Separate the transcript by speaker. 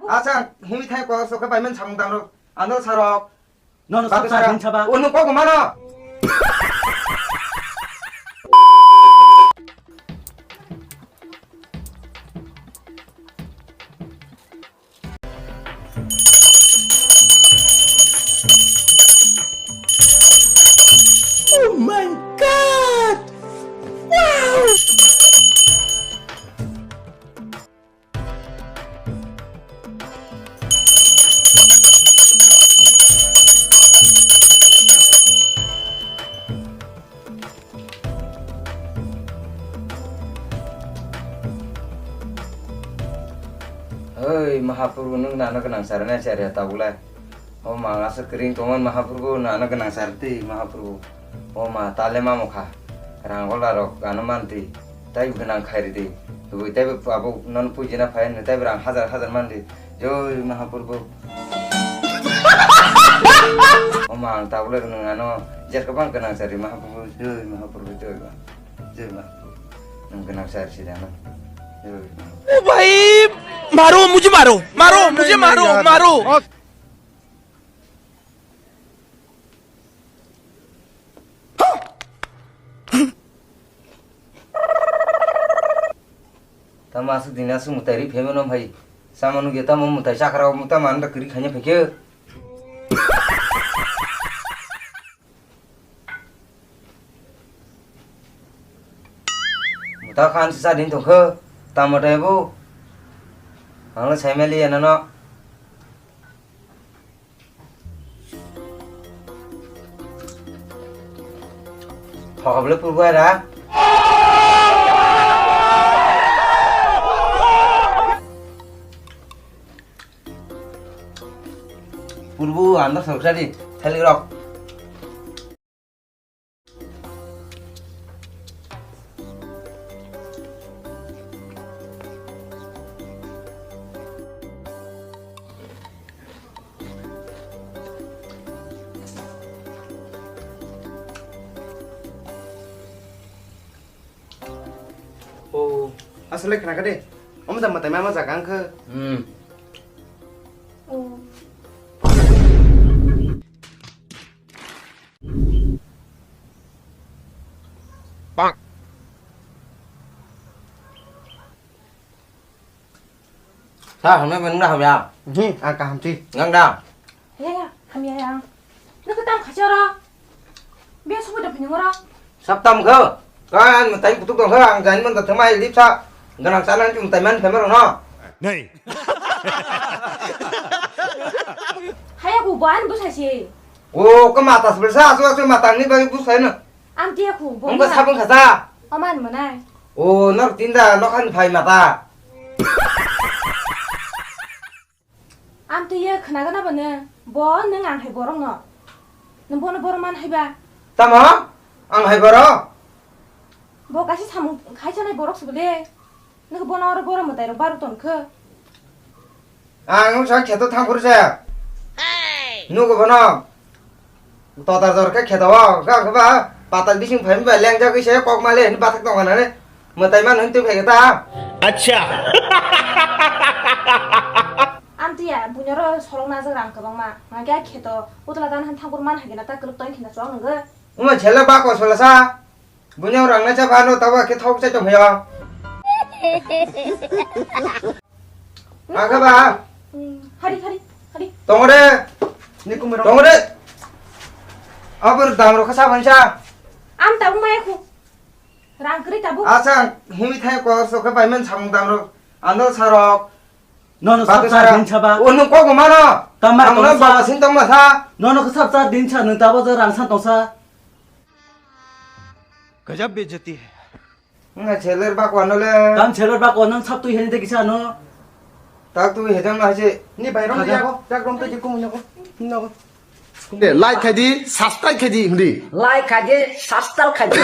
Speaker 1: 아상 힘이 타고 속에 발면 장담으로 안으로 살아.
Speaker 2: 너는 삽살 괜찮아?
Speaker 1: 오늘 꼬고 많아.
Speaker 2: Oh my god! Wow!
Speaker 1: Hei Mahaprabhu nung nana kenang sarana cari tabulai. Oh ma asa kering toman Mahaprabhu nana kenang sarti Mahaprabhu. Oh ma tale mamukha. Rangola rok anumanti. Tai kenang khairi di. Tu tai abu non pujina phain tai rang hazar mandi. Joy Mahaprabhu. Oh ma tabulai nung ano jar kapan kenang sari Mahaprabhu. Joy Mahaprabhu joy Mahaprabhu. Nung kenang sari sidana. Joy Mahaprabhu.
Speaker 3: ओ भाई मारो मुझे मारो
Speaker 1: Masuk dinas mutari femenom hai samanu kita mau mutai sakra muta manda kiri hanya pikir muta kan sisa din tuh ke tamat ibu angla family ya nano kau boleh purba ya Purbu anda sorry telegraph
Speaker 4: Oh, asal kenapa deh? Om sama teman masak angke.
Speaker 5: Oh.
Speaker 3: 빵
Speaker 1: sao hôm nay mình nào nào
Speaker 4: Cảm chi?
Speaker 1: ngang nào
Speaker 5: 야야, 감이야. 너 그다음 가져라. 미야 소보다 그냥 거라.
Speaker 1: sắp tâm cơ có anh mà tay của tôi còn hơi hàng dành mình tập thứ mấy clip sao gần hàng sáng chúng tay mình phải mất rồi nó
Speaker 3: नहीं
Speaker 5: 하야고 뭐 하는 부사시?
Speaker 1: ô có mặt tập sao sao mặt tăng đi bao nhiêu phút nữa
Speaker 5: 암띠야고 뭐?
Speaker 1: không có sao không khả sa
Speaker 5: 어만 뭐나?
Speaker 1: ô nó tin ra nó khăn phải mà ta
Speaker 5: 암띠야 그나가나 보네. 뭐는 안 해보러 너. 너 뭐는 보러만 해봐.
Speaker 1: ta mà ăn hay vào đó
Speaker 5: 뭐 가시 삼 가시나 보러서 그래. 너가 뭐나로 보러 못 대로 바로 돈 그.
Speaker 1: à không sao khét tôi thang của xe nu có nó to ta rồi cái khét đó các bạn bà đi xin phải về lên cho cái xe quăng mà lên ba thằng tòng này đấy mà tay mình tôi phải cái ta
Speaker 3: अच्छा
Speaker 5: 암띠야 부녀로 서롱 나서랑 그방마. 나게 캐도 오들라단 한 탕고만 하기나 딱 그룹 떠인 키나 좋아하는 거.
Speaker 1: mà chế là ba quả số là sao bữa nhau rằng nó chấp hành tao vào cái thau sẽ trồng heo à các bà
Speaker 5: 하리.
Speaker 1: tông ở đây
Speaker 4: Ni cũng
Speaker 1: tông ở đây à bữa đằng rồi có sao vậy sao
Speaker 5: 암 따봉 마야고. 랑 그리 따봉.
Speaker 1: à sang 힘이 타고 số cái bài mình sang đằng rồi ăn nó sao
Speaker 2: 너는
Speaker 1: rồi
Speaker 2: 삽살 괜찮아?
Speaker 1: 오늘 꼬고 많아
Speaker 2: 땀만
Speaker 1: 오늘
Speaker 2: 똥 싸.
Speaker 1: 봐봐 신동만 사
Speaker 2: 너는 그 삽살 괜찮은 따버저 랑산 동사?
Speaker 3: गजब बेइज्जती है
Speaker 1: nga 제를 받고 왔는데
Speaker 2: 남 제를 받고 넌 삽도 했는데 괜찮아?
Speaker 1: 딱도 해장 하지
Speaker 4: Ni bay rong
Speaker 2: Ada.
Speaker 4: dia ko. Jak rong tu jiku munya ko. Nako.
Speaker 3: Like खादी subscribe खादी हुँदी
Speaker 6: like खाजे सस्ता खाजे